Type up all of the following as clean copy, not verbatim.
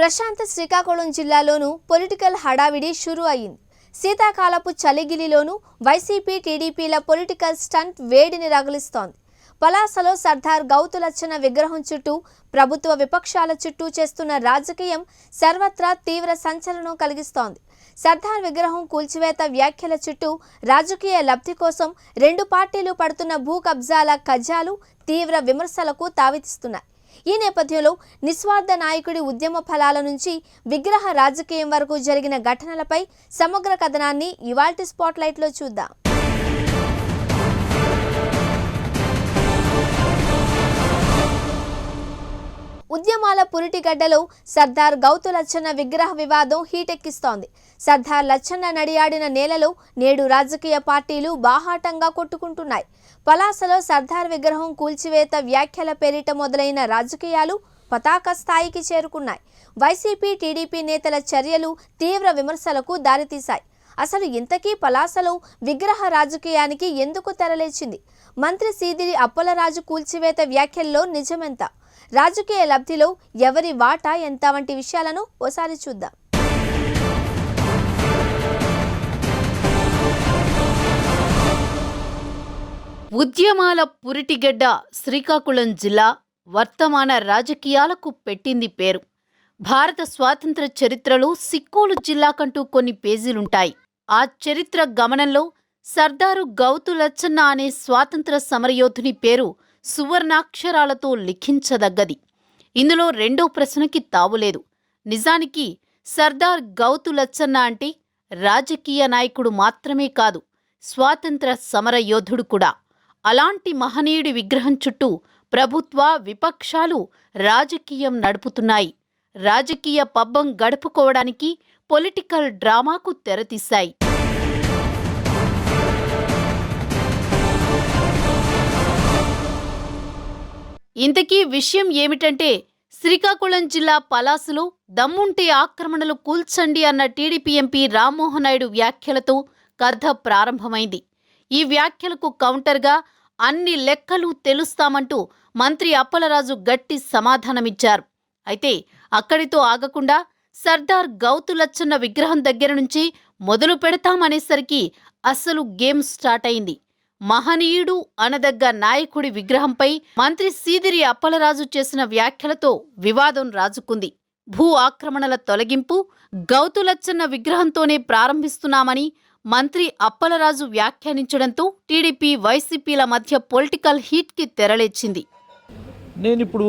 ప్రశాంత్ శ్రీకాకుళం జిల్లాలోనూ పొలిటికల్ హడావిడి షురూ అయింది. శీతాకాలపు చలిగిలిలోనూ వైసీపీ టీడీపీల పొలిటికల్ స్టంట్ వేడిని రగిలిస్తోంది. పలాసలో సర్దార్ గౌతులచ్చన్న విగ్రహం చుట్టూ ప్రభుత్వ విపక్షాల చుట్టూ చేస్తున్న రాజకీయం సర్వత్రా తీవ్ర సంచలనం కలిగిస్తోంది. సర్దార్ విగ్రహం కూల్చివేత వ్యాఖ్యల చుట్టూ రాజకీయ లబ్ధి కోసం రెండు పార్టీలు పడుతున్న భూ కబ్జాల కజ్జాలు తీవ్ర విమర్శలకు తావిస్తున్నాయి. ఈ నేపథ్యంలో నిస్వార్థ నాయకుడి ఉద్యమ ఫలాల నుంచి విగ్రహ రాజకీయం వరకు జరిగిన ఘటనలపై సమగ్ర కథనాన్ని ఇవాల్టి స్పాట్లైట్లో చూద్దాం. ఉద్యమాల పురిటిగడ్డలో సర్దార్ గౌతులచ్చన్న విగ్రహ వివాదం హీటెక్కిస్తోంది. సర్దార్ లచ్చన్న నడియాడిన నేలలో నేడు రాజకీయ పార్టీలు బాహాటంగా కొట్టుకుంటున్నాయి. పలాసలో సర్దార్ విగ్రహం కూల్చివేత వ్యాఖ్యల పేరిట మొదలైన రాజకీయాలు పతాక స్థాయికి చేరుకున్నాయి. వైసీపీ టీడీపీ నేతల చర్యలు తీవ్ర విమర్శలకు దారితీశాయి. అసలు ఇంతకీ పలాసలో విగ్రహ రాజకీయానికి ఎందుకు తెరలేచింది? మంత్రి సీదిరి అప్పలరాజు కూల్చివేత వ్యాఖ్యల్లో నిజమెంత? రాజకీయ లబ్ధిలో ఎవరి వాటా ఎంత వంటి విషయాలను ఓసారి చూద్దాం. ఉద్యమాల పురిటిగడ్డ శ్రీకాకుళం జిల్లా వర్తమాన రాజకీయాలకు పెట్టింది పేరు. భారత స్వాతంత్ర చరిత్రలో సిక్కోలు జిల్లాకంటూ కొన్ని పేజీలుంటాయి. ఆ చరిత్ర గమనంలో సర్దారు గౌతులచ్చన్న అనే స్వాతంత్ర సమరయోధుని పేరు సువర్ణాక్షరాలతో లిఖించదగ్గది. ఇందులో రెండో ప్రశ్నకి తావులేదు. నిజానికి సర్దార్ గౌతులచ్చన్న అంటే రాజకీయ నాయకుడు మాత్రమే కాదు, స్వాతంత్ర సమరయోధుడు కూడా. అలాంటి మహనీయుడి విగ్రహం చుట్టూ ప్రభుత్వ విపక్షాలు రాజకీయం నడుపుతున్నాయి. రాజకీయ పబ్బం గడుపుకోవడానికి పొలిటికల్ డ్రామాకు తెరతీశాయి. ఇంతకీ విషయం ఏమిటంటే, శ్రీకాకుళం జిల్లా పలాసలో దమ్ముంటే ఆక్రమణలు కూల్చండి అన్న టీడీపీ ఎంపీ రామ్మోహన్ నాయుడు వ్యాఖ్యలతో కథ ప్రారంభమైంది. ఈ వ్యాఖ్యలకు కౌంటర్గా అన్ని లెక్కలు తెలుస్తామంటూ మంత్రి అప్పలరాజు గట్టి సమాధానమిచ్చారు. అయితే అక్కడితో ఆగకుండా సర్దార్ గౌతులచ్చన్న విగ్రహం దగ్గర నుంచి మొదలు పెడతామనేసరికి అసలు గేమ్ స్టార్ట్ అయింది. మహనీయుడు అనదగ్గ నాయకుడి విగ్రహంపై మంత్రి సీదిరి అప్పలరాజు చేసిన వ్యాఖ్యలతో వివాదం రాజుకుంది. భూ ఆక్రమణల తొలగింపు గౌతులచ్చన్న విగ్రహంతోనే ప్రారంభిస్తున్నామని మంత్రి అప్పలరాజు వ్యాఖ్యానించడంతో టీడీపీ వైసీపీల మధ్య పొలిటికల్ హీట్కి తెరలేచింది. నేనిప్పుడు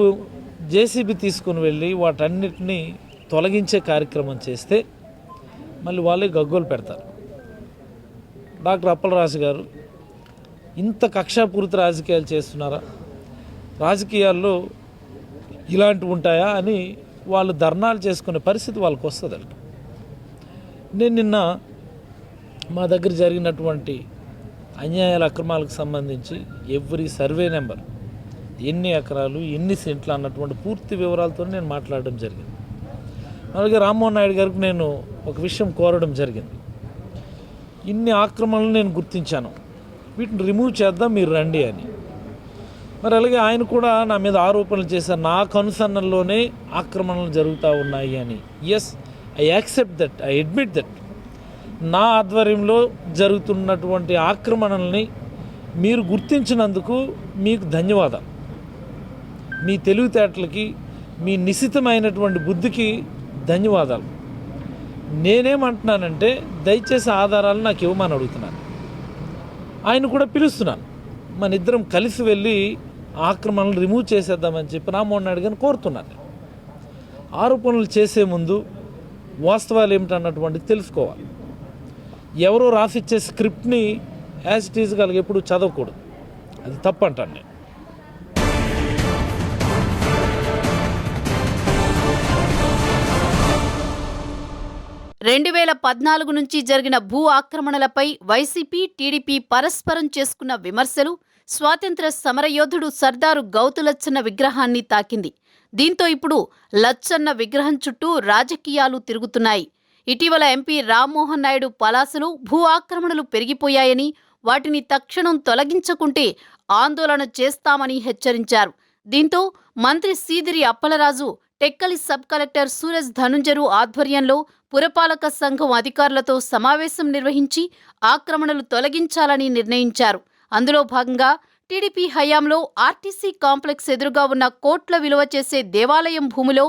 జేసీబీ తీసుకుని వెళ్ళి వాటన్నిటినీ తొలగించే కార్యక్రమం చేస్తే మళ్ళీ వాళ్ళే గగ్గోలు పెడతారు. డాక్టర్ అప్పలరాజు గారు ఇంత కక్షాపూరిత రాజకీయాలు చేస్తున్నారా, రాజకీయాల్లో ఇలాంటివి ఉంటాయా అని వాళ్ళు ధర్నాలు చేసుకునే పరిస్థితి వాళ్ళకి వస్తుంది. నేను నిన్న మా దగ్గర జరిగినటువంటి అన్యాయాల అక్రమాలకు సంబంధించి ఎవ్రీ సర్వే నెంబర్, ఎన్ని ఎకరాలు ఎన్ని సెంట్లు అన్నటువంటి పూర్తి వివరాలతో నేను మాట్లాడడం జరిగింది. అలాగే రామ్మోహన్ నాయుడు గారికి నేను ఒక విషయం కోరడం జరిగింది. ఇన్ని ఆక్రమణలు నేను గుర్తించాను, వీటిని రిమూవ్ చేద్దాం, మీరు రండి అని. మరి అలాగే ఆయన కూడా నా మీద ఆరోపణలు చేశారు, నా కనుసన్నల్లోనే ఆక్రమణలు జరుగుతూ ఉన్నాయి అని. Yes, I accept that, I admit that. నా ఆధ్వర్యంలో జరుగుతున్నటువంటి ఆక్రమణల్ని మీరు గుర్తించినందుకు మీకు ధన్యవాదాలు. మీ తెలివితేటలకి, మీ నిశితమైనటువంటి బుద్ధికి ధన్యవాదాలు. నేనేమంటున్నానంటే దయచేసి ఆధారాలు నాకు ఇవ్వమని అడుగుతున్నాను. ఆయన కూడా పిలుస్తున్నాను, మన ఇద్దరం కలిసి వెళ్ళి ఆక్రమణలు రిమూవ్ చేసేద్దామని చెప్పి రామ్మోహన్ నాయుడు గారిని కోరుతున్నాను. ఆరోపణలు చేసే ముందు వాస్తవాలు ఏమిటన్నటువంటిది తెలుసుకోవాలి. ఎవరో రాసిచ్చే స్క్రిప్ట్ని యాజ్ ఇట్ ఈజ్ కలిగి ఎప్పుడు చదవకూడదు, అది తప్పు అంటాను నేను. 2014 నుంచి జరిగిన భూ ఆక్రమణలపై వైసీపీ టీడీపీ పరస్పరం చేసుకున్న విమర్శలు స్వాతంత్ర సమరయోధుడు సర్దారు గౌతులచ్చన్న విగ్రహాన్ని తాకింది. దీంతో ఇప్పుడు లచ్చన్న విగ్రహం చుట్టూ రాజకీయాలు తిరుగుతున్నాయి. ఇటీవల ఎంపీ రామ్మోహన్ నాయుడు పలాసలో భూ ఆక్రమణలు పెరిగిపోయాయని, వాటిని తక్షణం తొలగించకుంటే ఆందోళన చేస్తామని హెచ్చరించారు. దీంతో మంత్రి సీదిరి అప్పలరాజు టెక్కలి సబ్ కలెక్టర్ సూరజ్ ధనుంజరు ఆధ్వర్యంలో పురపాలక సంఘం అధికారులతో సమావేశం నిర్వహించి ఆక్రమణలు తొలగించాలని నిర్ణయించారు. అందులో భాగంగా టీడీపీ హయాంలో ఆర్టీసీ కాంప్లెక్స్ ఎదురుగా ఉన్న కోట్ల విలువ చేసే దేవాలయం భూమిలో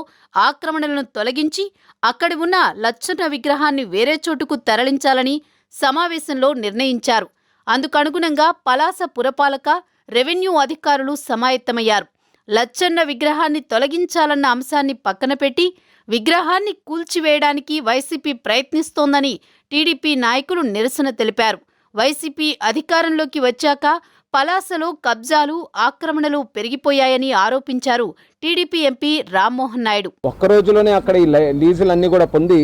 ఆక్రమణలను తొలగించి అక్కడి ఉన్న లచ్చన్న విగ్రహాన్ని వేరే చోటుకు తరలించాలని సమావేశంలో నిర్ణయించారు. అందుకనుగుణంగా పలాస పురపాలక, రెవెన్యూ అధికారులు సమాయత్తమయ్యారు. లచ్చన్న విగ్రహాన్ని తొలగించాలన్న అంశాన్ని పక్కన పెట్టి విగ్రహాన్ని కూల్చివేయడానికి వైసీపీ ప్రయత్నిస్తోందని టీడీపీ నాయకులు నిరసన తెలిపారు. వైసీపీ అధికారంలోకి వచ్చాక పలాసలో కబ్జాలు, ఆక్రమణలు పెరిగిపోయాయని ఆరోపించారు టీడీపీ ఎంపీ రామ్మోహన్ నాయుడు. ఒక్క రోజులోనే అక్కడ ఈ లీజులన్నీ కూడా పొంది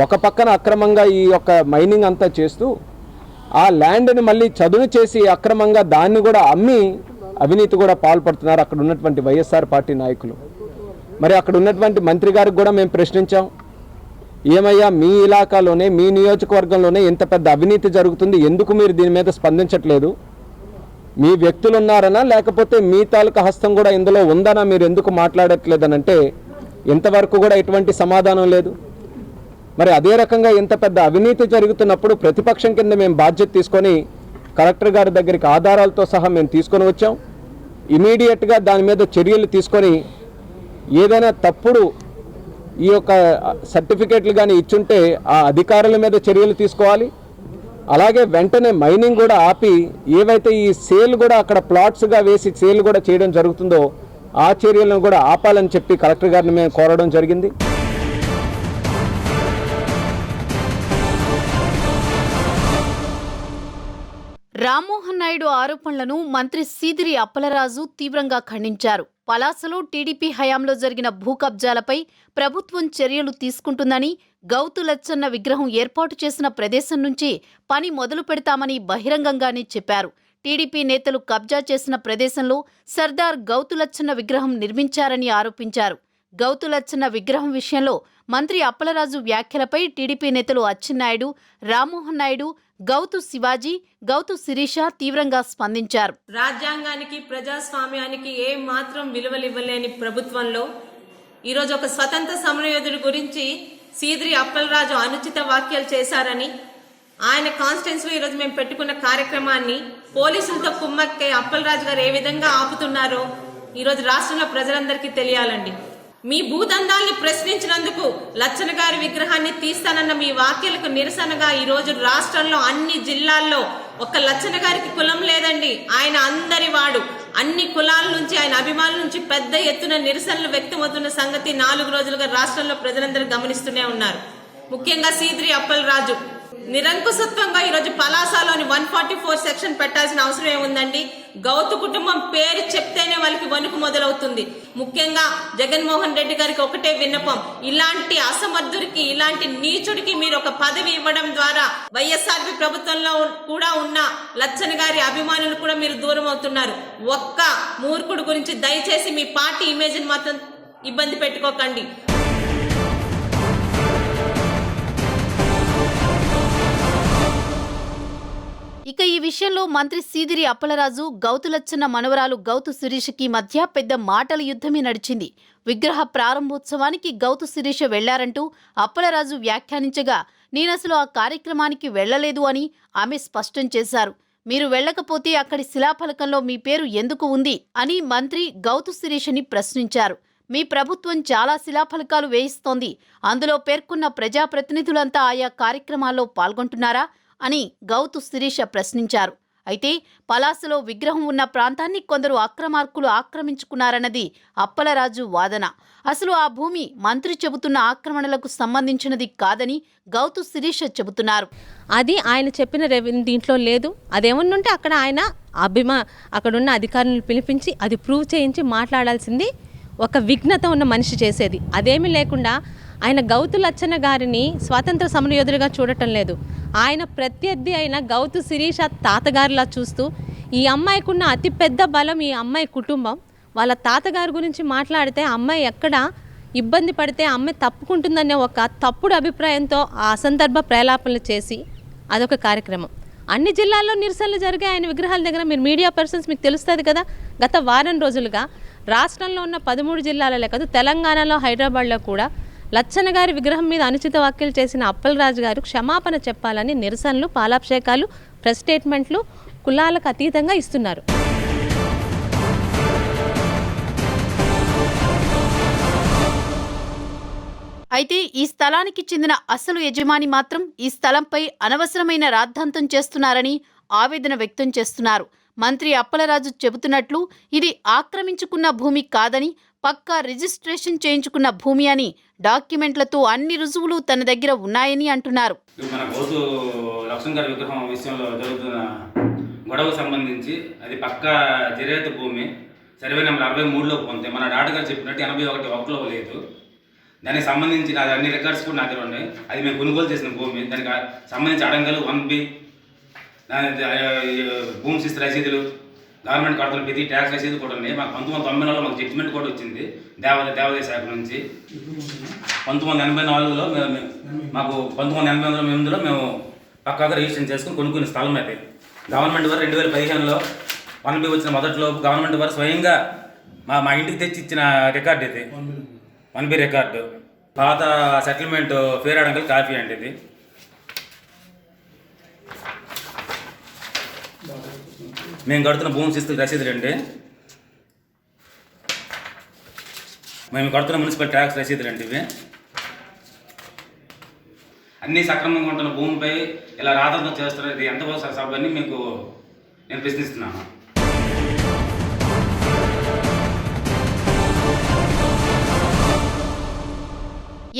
ఒక పక్కన అక్రమంగా ఈ యొక్క మైనింగ్ అంతా చేస్తూ ఆ ల్యాండ్ని మళ్ళీ చదును చేసి అక్రమంగా దాన్ని కూడా అమ్మి అవినీతి కూడా పాల్పడుతున్నారు అక్కడ ఉన్నటువంటి వైఎస్ఆర్ పార్టీ నాయకులు. మరి అక్కడ ఉన్నటువంటి మంత్రి గారికి కూడా మేము ప్రశ్నించాం, ఏమయ్యా మీ ఇలాకాలోనే మీ నియోజకవర్గంలోనే ఇంత పెద్ద అవినీతి జరుగుతుంది, ఎందుకు మీరు దీని మీద స్పందించట్లేదు? మీ వ్యక్తులు ఉన్నారనా లేకపోతే మీ తాలూకా హస్తం కూడా ఇందులో ఉందనా మీరు ఎందుకు మాట్లాడట్లేదనంటే ఇంతవరకు కూడా ఎటువంటి సమాధానం లేదు. మరి అదే రకంగా ఇంత పెద్ద అవినీతి జరుగుతున్నప్పుడు ప్రతిపక్షం కింద మేము బాధ్యత తీసుకొని కలెక్టర్ గారి దగ్గరికి ఆధారాలతో సహా మేము తీసుకొని వచ్చాం. ఇమీడియట్గా దాని మీద చర్యలు తీసుకొని ఏదైనా తప్పుడు ఈ యొక్క సర్టిఫికేట్లు కానీ ఇచ్చుంటే ఆ అధికారుల మీద చర్యలు తీసుకోవాలి. అలాగే వెంటనే మైనింగ్ కూడా ఆపి ఏవైతే ఈ సేల్ కూడా అక్కడ ప్లాట్స్గా వేసి సేల్ కూడా చేయడం జరుగుతుందో ఆ చర్యలను కూడా ఆపాలని చెప్పి కలెక్టర్ గారిని మేము కోరడం జరిగింది. రామ్మోహన్ నాయుడు ఆరోపణలను మంత్రి సీదిరి అప్పలరాజు తీవ్రంగా ఖండించారు. పలాసలో టీడీపీ హయాంలో జరిగిన భూ కబ్జాలపై ప్రభుత్వం చర్యలు తీసుకుంటుందని, గౌతు లచ్చన్న విగ్రహం ఏర్పాటు చేసిన ప్రదేశం నుంచి పని మొదలు పెడతామని బహిరంగంగానే చెప్పారు. టీడీపీ నేతలు కబ్జా చేసిన ప్రదేశంలో సర్దార్ గౌతు లచ్చన్న విగ్రహం నిర్మించారని ఆరోపించారు. గౌతు లచ్చన్న విగ్రహం విషయంలో మంత్రి అప్పలరాజు వ్యాఖ్యలపై టీడీపీ నేతలు అచ్చెన్నాయుడు, రామ్మోహన్ నాయుడు, గౌతు శివాజీ, గౌతు శిరీష తీవ్రంగా స్పందించారు. రాజ్యాంగానికి, ప్రజాస్వామ్యానికి ఏ మాత్రం విలువలివ్వలేని ప్రభుత్వంలో ఈరోజు ఒక స్వతంత్ర సమరయోధుడి గురించి సీదిరి అప్పలరాజు అనుచిత వ్యాఖ్యలు చేశారని, ఆయన కాన్స్టిట్యున్సీలో ఈరోజు మేము పెట్టుకున్న కార్యక్రమాన్ని పోలీసులతో కుమ్మక్కే అప్పలరాజు గారు ఏ విధంగా ఆపుతున్నారో ఈరోజు రాష్ట్రంలో ప్రజలందరికీ తెలియాలండి. మీ భూదందాల్ని ప్రశ్నించినందుకు లచ్చన్న గారి విగ్రహాన్ని తీస్తానన్న మీ వ్యాఖ్యలకు నిరసనగా ఈ రోజు రాష్ట్రంలో అన్ని జిల్లాల్లో ఒక్క లచ్చన్న గారికి కులం లేదండి. ఆయన అందరి వాడు. అన్ని కులాల నుంచి, ఆయన అభిమానుల నుంచి పెద్ద ఎత్తున నిరసనలు వ్యక్తమవుతున్న సంగతి 4 రోజులుగా రాష్ట్రంలో ప్రజలందరూ గమనిస్తూనే ఉన్నారు. ముఖ్యంగా సీదిరి అప్పలరాజు నిరంకుశత్వంగా ఈరోజు పలాసలోని 144 సెక్షన్ పెట్టాల్సిన అవసరం ఏముందండి? గౌతు కుటుంబం పేరు చెప్తేనే వాళ్ళకి వణుకు మొదలవుతుంది. ముఖ్యంగా జగన్మోహన్ రెడ్డి గారికి ఒకటే విన్నపం, ఇలాంటి అసమర్థుడికి, ఇలాంటి నీచుడికి మీరు ఒక పదవి ఇవ్వడం ద్వారా వైఎస్ఆర్పీ ప్రభుత్వంలో కూడా ఉన్న లచ్చన్న గారి అభిమానులు కూడా మీరు దూరం అవుతున్నారు. ఒక్క మూర్ఖుడు గురించి దయచేసి మీ పార్టీ ఇమేజ్ ని మాత్రం ఇబ్బంది పెట్టుకోకండి. ఇక ఈ విషయంలో మంత్రి సీదిరి అప్పలరాజు, గౌతు లచ్చన్న మనవరాలు గౌతు శిరీషకి మధ్య పెద్ద మాటల యుద్ధమే నడిచింది. విగ్రహ ప్రారంభోత్సవానికి గౌతు శిరీష వెళ్లారంటూ అప్పలరాజు వ్యాఖ్యానించగా, నేనసలు ఆ కార్యక్రమానికి వెళ్లలేదు అని ఆమె స్పష్టం చేశారు. మీరు వెళ్లకపోతే అక్కడి శిలాఫలకంలో మీ పేరు ఎందుకు ఉంది అని మంత్రి గౌతు శిరీషని ప్రశ్నించారు. మీ ప్రభుత్వం చాలా శిలాఫలకాలు వేయిస్తోంది, అందులో పేర్కొన్న ప్రజాప్రతినిధులంతా ఆయా కార్యక్రమాల్లో పాల్గొంటున్నారా అని గౌతు శిరీష ప్రశ్నించారు. అయితే పలాసలో విగ్రహం ఉన్న ప్రాంతాన్ని కొందరు అక్రమార్కులు ఆక్రమించుకున్నారన్నది అప్పలరాజు వాదన. అసలు ఆ భూమి మంత్రి చెబుతున్న ఆక్రమణలకు సంబంధించినది కాదని గౌతు శిరీష చెబుతున్నారు. అది ఆయన చెప్పిన దీంట్లో లేదు. అదేమన్నుంటే అక్కడ ఆయన అక్కడున్న అధికారులను పిలిపించి అది ప్రూవ్ చేయించి మాట్లాడాల్సింది ఒక విఘ్నత ఉన్న మనిషి చేసేది. అదేమీ లేకుండా ఆయన గౌతు లచ్చన్న గారిని స్వాతంత్ర సమరయోధుడిగా చూడటం లేదు. ఆయన ప్రత్యర్థి అయిన గౌతు శిరీష తాతగారిలా చూస్తూ, ఈ అమ్మాయికి ఉన్న అతిపెద్ద బలం ఈ అమ్మాయి కుటుంబం. వాళ్ళ తాతగారి గురించి మాట్లాడితే అమ్మాయి ఎక్కడ ఇబ్బంది పడితే అమ్మాయి తప్పుకుంటుందనే ఒక తప్పుడు అభిప్రాయంతో ఆ అసందర్భ ప్రేలాపనలు చేసి అదొక కార్యక్రమం. అన్ని జిల్లాల్లో నిరసనలు జరిగాయి ఆయన విగ్రహాల దగ్గర. మీరు మీడియా పర్సన్స్, మీకు తెలుస్తుంది కదా, గత వారం రోజులుగా రాష్ట్రంలో ఉన్న 13 జిల్లాలలో కాదు, తెలంగాణలో హైదరాబాద్లో కూడా లచ్చన్న గారి విగ్రహం మీద అనుచిత వ్యాఖ్యలు చేసిన అప్పలరాజు గారు క్షమాపణ చెప్పాలని నిరసనలు, పాలాభిషేకాలు, ప్రెస్ స్టేట్మెంట్లు కులాలకు అతీతంగా ఇస్తున్నారు. అయితే ఈ స్థలానికి చెందిన అసలు యజమాని మాత్రం ఈ స్థలంపై అనవసరమైన రాద్ధాంతం చేస్తున్నారని ఆవేదన వ్యక్తం చేస్తున్నారు. మంత్రి అప్పలరాజు చెబుతున్నట్లు ఇది ఆక్రమించుకున్న భూమి కాదని, పక్కా రిజిస్ట్రేషన్ చేయించుకున్న భూమి అని, డాక్యుమెంట్లతో అన్ని రుజువులు తన దగ్గర ఉన్నాయని అంటున్నారు. మన గౌతు లక్ష్మణ్ గారి విగ్రహం విషయంలో జరుగుతున్న గొడవకు సంబంధించి అది పక్కా జరేత భూమి సర్వే నెంబర్ 63లో పొందితే మన డాక్టర్ గారు చెప్పినట్టు 81 లేదు. దానికి సంబంధించి నాది అన్ని రికార్డ్స్ కూడా నా దగ్గర ఉన్నాయి. అది మేము కొనుగోలు చేసిన భూమి, దానికి సంబంధించి అడంగలు 1B, భూమి శిస్తు రసీదులు, గవర్నమెంట్ కడుతున్న ప్రతి ట్యాక్స్ రసీదు కూడా ఉన్నాయి. మాకు 1990లో మాకు జడ్జిమెంట్ కూడా వచ్చింది దేవాదాయ శాఖ నుంచి. 1984లో మాకు 1988లో మేము పక్కాగా రిజిస్ట్రేషన్ చేసుకుని కొనుక్కునే స్థలం అయితే గవర్నమెంట్ వారు 2015లో 1B వచ్చిన మొదట్లో గవర్నమెంట్ వారు స్వయంగా మా ఇంటికి తెచ్చి ఇచ్చిన రికార్డు ఇది 1B రికార్డు. పాత సెటిల్మెంట్ ఫేర్ అడంగల్ కాపీ అండి ఇది. మేము కడుతున్న భూమి శిస్తు రసీదులు అండి, మేము కడుతున్న మున్సిపల్ ట్యాక్స్ రసీదులు అండి. ఇవి అన్నీ సక్రమంగా ఉంటున్న భూమిపై ఇలా రాదంతం చేస్తున్నారు. ఇది ఎంతవరకు సభని మీకు నేను ప్రశ్నిస్తున్నాను.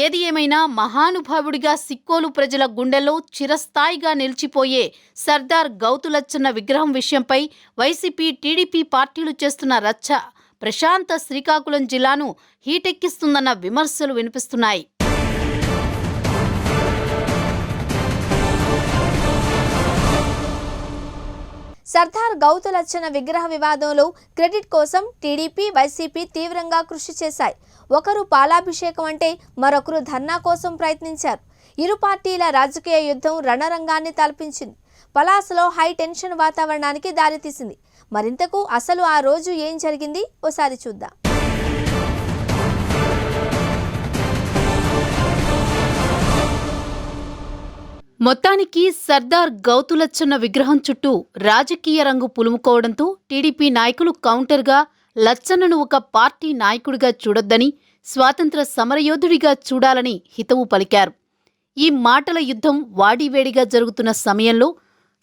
ఏది ఏమైనా మహానుభావుడిగా సిక్కోలు ప్రజల గుండెల్లో చిరస్థాయిగా నిలిచిపోయే సర్దార్ గౌతు లచ్చన్న విగ్రహం విషయంపై వైసీపీ, టీడీపీ పార్టీలు చేస్తున్న రచ్చ ప్రశాంత శ్రీకాకుళం జిల్లాను హీటెక్కిస్తుందన్న విమర్శలు వినిపిస్తున్నాయి. సర్దార్ గౌతు లచ్చన్న విగ్రహ వివాదంలో క్రెడిట్ కోసం టీడీపీ, వైసీపీ తీవ్రంగా కృషి చేశాయి. ఒకరు పాలాభిషేకం అంటే మరొకరు ధర్నా కోసం ప్రయత్నించారు. ఇరు పార్టీల రాజకీయ యుద్ధం రణరంగాన్ని తలపించింది. పలాసలో హై టెన్షన్ వాతావరణానికి దారితీసింది. మరింతకు అసలు ఆ రోజు ఏం జరిగింది ఓసారి చూద్దాం. మొత్తానికి సర్దార్ గౌతు లచ్చన్న విగ్రహం చుట్టూ రాజకీయ రంగు పులుముకోవడంతో టీడీపీ నాయకులు కౌంటర్గా లచ్చన్నను ఒక పార్టీ నాయకుడిగా చూడొద్దని, స్వాతంత్ర సమరయోధుడిగా చూడాలని హితవు పలికారు. ఈ మాటల యుద్ధం వాడివేడిగా జరుగుతున్న సమయంలో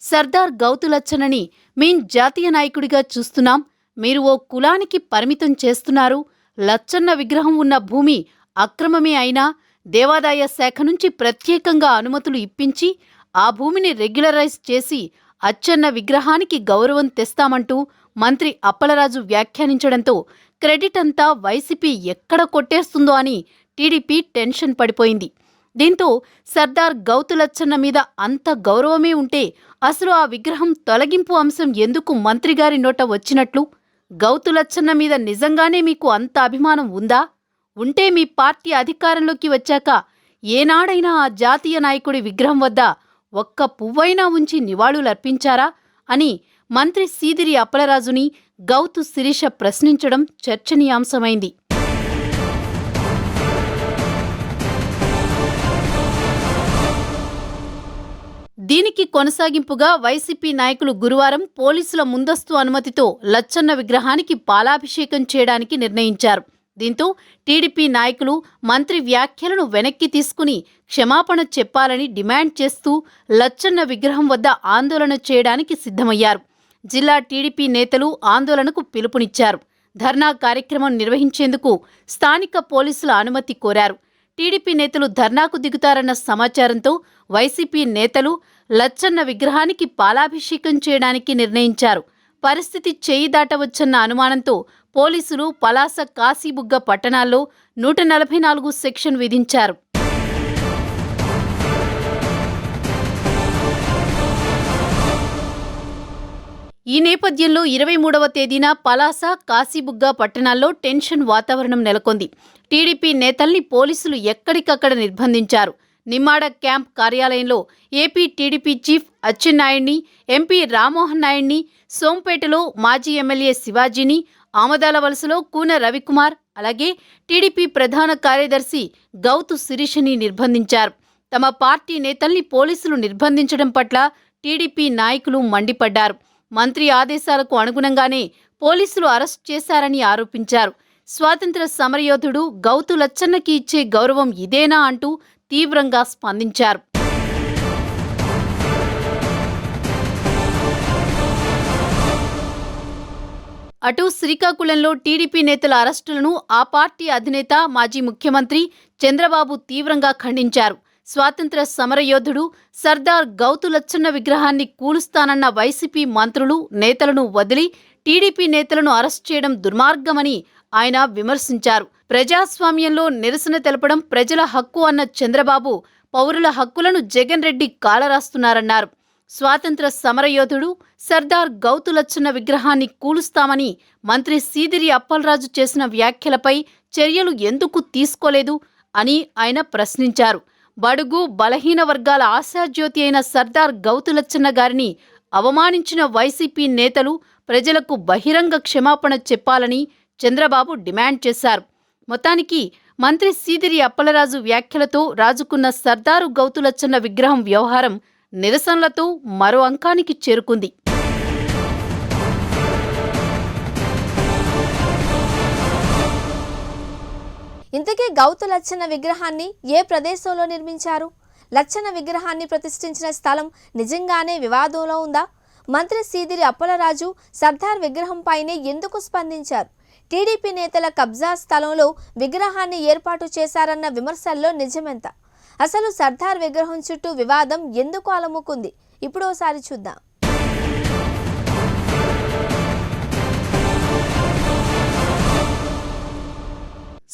సర్దార్ గౌతు లచ్చన్నని మేం జాతీయ నాయకుడిగా చూస్తున్నాం, మీరు ఓ కులానికి పరిమితం చేస్తున్నారు, లచ్చన్న విగ్రహం ఉన్న భూమి అక్రమమే అయినా దేవాదాయ శాఖ నుంచి ప్రత్యేకంగా అనుమతులు ఇప్పించి ఆ భూమిని రెగ్యులరైజ్ చేసి అచ్చన్న విగ్రహానికి గౌరవం తెస్తామంటూ మంత్రి అప్పలరాజు వ్యాఖ్యానించడంతో క్రెడిట్ అంతా వైసీపీ ఎక్కడ కొట్టేస్తుందో అని టీడీపీ టెన్షన్ పడిపోయింది. దీంతో సర్దార్ గౌతు లచ్చన్న మీద అంత గౌరవమే ఉంటే అసలు ఆ విగ్రహం తొలగింపు అంశం ఎందుకు మంత్రిగారి నోట వచ్చినట్లు? గౌతు లచ్చన్న మీద నిజంగానే మీకు అంత అభిమానం ఉందా? ఉంటే మీ పార్టీ అధికారంలోకి వచ్చాక ఏనాడైనా ఆ జాతీయ నాయకుడి విగ్రహం వద్ద ఒక్క పువ్వైనా ఉంచి నివాళులర్పించారా అని మంత్రి సీదిరి అప్పలరాజుని గౌతు శిరీష ప్రశ్నించడం చర్చనీయాంశమైంది. దీనికి కొనసాగింపుగా వైసీపీ నాయకులు గురువారం పోలీసుల ముందస్తు అనుమతితో లచ్చన్న విగ్రహానికి పాలాభిషేకం చేయడానికి నిర్ణయించారు. దీంతో టీడీపీ నాయకులు మంత్రి వ్యాఖ్యలను వెనక్కి తీసుకుని క్షమాపణ చెప్పాలని డిమాండ్ చేస్తూ లచ్చన్న విగ్రహం వద్ద ఆందోళన చేయడానికి సిద్ధమయ్యారు. జిల్లా టీడీపీ నేతలు ఆందోళనకు పిలుపునిచ్చారు. ధర్నా కార్యక్రమం నిర్వహించేందుకు స్థానిక పోలీసుల అనుమతి కోరారు. టీడీపీ నేతలు ధర్నాకు దిగుతారన్న సమాచారంతో వైసీపీ నేతలు లచ్చన్న విగ్రహానికి పాలాభిషేకం చేయడానికి నిర్ణయించారు. పరిస్థితి చేయి దాటవచ్చన్న అనుమానంతో పోలీసులు పలాస, కాశీబుగ్గ పట్టణాల్లో 144 సెక్షన్ విధించారు. ఈ నేపథ్యంలో 23వ తేదీన పలాస, కాశీబుగ్గ పట్టణాల్లో టెన్షన్ వాతావరణం నెలకొంది. టీడీపీ నేతల్ని పోలీసులు ఎక్కడికక్కడ నిర్బంధించారు. నిమ్మాడ క్యాంప్ కార్యాలయంలో ఏపీ టీడీపీ చీఫ్ అచ్చెన్నాయుడిని, ఎంపీ రామ్మోహన్ నాయుడిని, సోంపేటలో మాజీ ఎమ్మెల్యే శివాజీని, ఆమదాల వలసలో కూన రవికుమార్, అలాగే టీడీపీ ప్రధాన కార్యదర్శి గౌతు శిరీషని నిర్బంధించారు. తమ పార్టీ నేతల్ని పోలీసులు నిర్బంధించడం పట్ల టీడీపీ నాయకులు మండిపడ్డారు. మంత్రి ఆదేశాలకు అనుగుణంగానే పోలీసులు అరెస్ట్ చేశారని ఆరోపించారు. స్వాతంత్ర సమరయోధుడు గౌతు లచ్చన్నకి ఇచ్చే గౌరవం ఇదేనా అంటూ తీవ్రంగా స్పందించారు. అటు శ్రీకాకుళంలో టీడీపీ నేతల అరెస్టులను ఆ పార్టీ అధినేత మాజీ ముఖ్యమంత్రి చంద్రబాబు తీవ్రంగా ఖండించారు. స్వాతంత్ర సమరయోధుడు సర్దార్ గౌతు లచ్చన్న విగ్రహాన్ని కూలుస్తానన్న వైసీపీ మంత్రులు, నేతలను వదిలి టీడీపీ నేతలను అరెస్ట్ చేయడం దుర్మార్గమని ఆయన విమర్శించారు. ప్రజాస్వామ్యంలో నిరసన తెలపడం ప్రజల హక్కు అన్న చంద్రబాబు పౌరుల హక్కులను జగన్ రెడ్డి కాలరాస్తున్నారన్నారు. స్వాతంత్ర సమరయోధుడు సర్దార్ గౌతు లచ్చన్న విగ్రహాన్ని కూలుస్తామని మంత్రి సీదిరి అప్పలరాజు చేసిన వ్యాఖ్యలపై చర్యలు ఎందుకు తీసుకోలేదు అని ఆయన ప్రశ్నించారు. బడుగు బలహీన వర్గాల ఆశాజ్యోతి అయిన సర్దార్ గౌతు లచ్చన్న గారిని అవమానించిన వైసీపీ నేతలు ప్రజలకు బహిరంగ క్షమాపణ చెప్పాలని చంద్రబాబు డిమాండ్ చేశారు. మొత్తానికి మంత్రి సీదిరి అప్పలరాజు వ్యాఖ్యలతో రాజుకున్న సర్దారు గౌతు లచ్చన్న విగ్రహం వ్యవహారం నిరసనలతో మరో అంకానికి చేరుకుంది. ఇంతకీ గౌతు లచ్చన్న విగ్రహాన్ని ఏ ప్రదేశంలో నిర్మించారు? లచ్చన్న విగ్రహాన్ని ప్రతిష్ఠించిన స్థలం నిజంగానే వివాదంలో ఉందా? మంత్రి సీదిరి అప్పలరాజు సర్దార్ విగ్రహంపైనే ఎందుకు స్పందించారు? టీడీపీ నేతల కబ్జా స్థలంలో విగ్రహాన్ని ఏర్పాటు చేశారన్న విమర్శల్లో నిజమెంత? అసలు సర్దార్ విగ్రహం చుట్టూ వివాదం ఎందుకు అలముకుంది? ఇప్పుడు ఒకసారి చూద్దాం.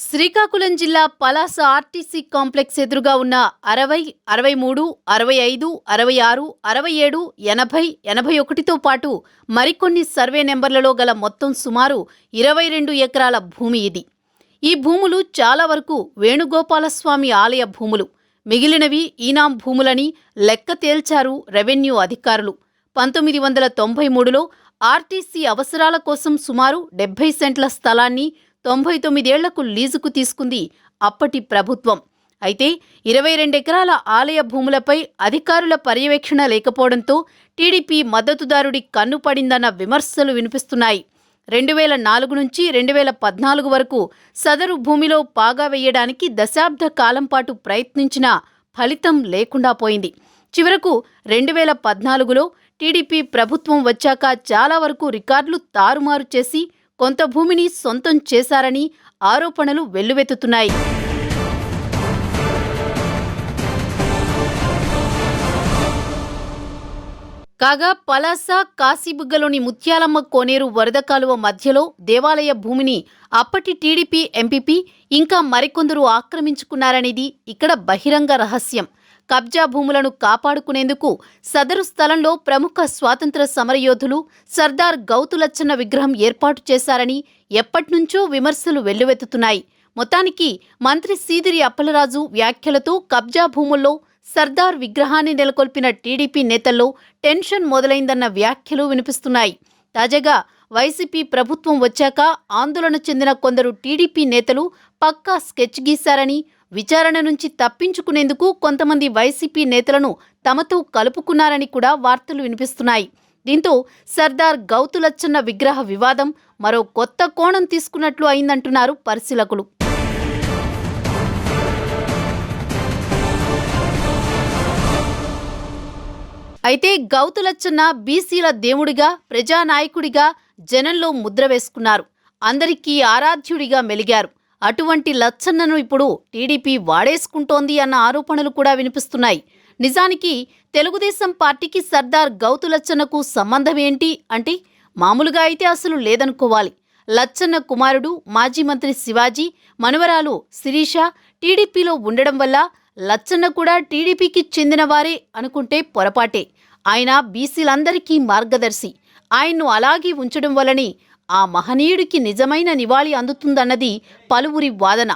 శ్రీకాకుళం జిల్లా పలాస ఆర్టీసీ కాంప్లెక్స్ ఎదురుగా ఉన్న 60, 63, 65, 66, 67, 80, 81తో పాటు మరికొన్ని సర్వే నెంబర్లలో గల మొత్తం సుమారు 22 ఎకరాల భూమి ఇది. ఈ భూములు చాలా వరకు వేణుగోపాలస్వామి ఆలయ భూములు. మిగిలినవి ఈనాం భూములని లెక్క తేల్చారు రెవెన్యూ అధికారులు. 1993లో ఆర్టీసీ అవసరాల కోసం సుమారు 70 సెంట్ల స్థలాన్ని 99 ఏళ్లకు లీజుకు తీసుకుంది అప్పటి ప్రభుత్వం. అయితే 22 ఎకరాల ఆలయ భూములపై అధికారుల పర్యవేక్షణ లేకపోవడంతో టీడీపీ మద్దతుదారుడి కన్ను పడిందన్న విమర్శలు వినిపిస్తున్నాయి. 2004 నుంచి 2014 వరకు సదరు భూమిలో పాగా వేయడానికి దశాబ్ద కాలం పాటు ప్రయత్నించినా ఫలితం లేకుండా పోయింది. చివరకు 2014లో టీడీపీ ప్రభుత్వం వచ్చాక చాలా వరకు రికార్డులు తారుమారు చేసి కొంత భూమిని సొంతం చేశారని ఆరోపణలు వెల్లువెత్తుతున్నాయి. కాగా పలాస, కాశీబుగ్గలోని ముత్యాలమ్మ కోనేరు వరద కాలువ మధ్యలో దేవాలయ భూమిని అప్పటి టీడీపీ ఎంపీపీ ఇంకా మరికొందరు ఆక్రమించుకున్నారనేది ఇక్కడ బహిరంగ రహస్యం. కబ్జా భూములను కాపాడుకునేందుకు సదరు స్థలంలో ప్రముఖ స్వాతంత్ర సమరయోధులు సర్దార్ గౌతు లచ్చన్న విగ్రహం ఏర్పాటు చేశారని ఎప్పట్నుంచో విమర్శలు వెల్లువెత్తుతున్నాయి. మొత్తానికి మంత్రి సీదిరి అప్పలరాజు వ్యాఖ్యలతో కబ్జా భూముల్లో సర్దార్ విగ్రహాన్ని నెలకొల్పిన టీడీపీ నేతల్లో టెన్షన్ మొదలైందన్న వ్యాఖ్యలు వినిపిస్తున్నాయి. తాజాగా వైసీపీ ప్రభుత్వం వచ్చాక ఆందోళన చెందిన కొందరు టీడీపీ నేతలు పక్కా స్కెచ్ గీశారని, విచారణ నుంచి తప్పించుకునేందుకు కొంతమంది వైసీపీ నేతలను తమతో కలుపుకున్నారని కూడా వార్తలు వినిపిస్తున్నాయి. దీంతో సర్దార్ గౌతు లచ్చన్న విగ్రహ వివాదం మరో కొత్త కోణం తీసుకున్నట్లు అయిందంటున్నారు పరిశీలకులు. అయితే గౌతు లచ్చన్న బీసీల దేవుడిగా, ప్రజానాయకుడిగా జనంలో ముద్ర వేసుకున్నారు. అందరికీ ఆరాధ్యుడిగా మెలిగారు. అటువంటి లచ్చన్నను ఇప్పుడు టీడీపీ వాడేసుకుంటోంది అన్న ఆరోపణలు కూడా వినిపిస్తున్నాయి. నిజానికి తెలుగుదేశం పార్టీకి సర్దార్ గౌతు లచ్చన్నకు సంబంధం ఏంటి అంటే మామూలుగా అయితే అసలు లేదనుకోవాలి. లచ్చన్న కుమారుడు మాజీ మంత్రి శివాజీ, మనవరాలు శిరీష టీడీపీలో ఉండడం వల్ల లచ్చన్న కూడా టీడీపీకి చెందినవారే అనుకుంటే పొరపాటే. ఆయన బీసీలందరికీ మార్గదర్శి. ఆయన్ను అలాగే ఉంచడం వల్లనే ఆ మహనీయుడికి నిజమైన నివాళి అందుతుందన్నది పలువురి వాదన.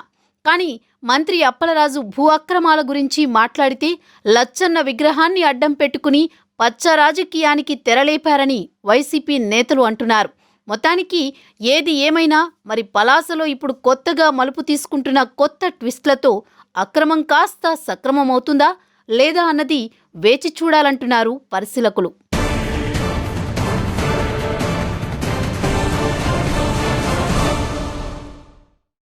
కానీ మంత్రి అప్పలరాజు భూ అక్రమాల గురించి మాట్లాడితే లచ్చన్న విగ్రహాన్ని అడ్డం పెట్టుకుని పచ్చ రాజకీయానికి తెరలేపారని వైసీపీ నేతలు అంటున్నారు. మొత్తానికి ఏది ఏమైనా మరి పలాసలో ఇప్పుడు కొత్తగా మలుపు తీసుకుంటున్న కొత్త ట్విస్ట్లతో అక్రమం కాస్త సక్రమమవుతుందా లేదా అన్నది వేచి చూడాలంటున్నారు పరిశీలకులు.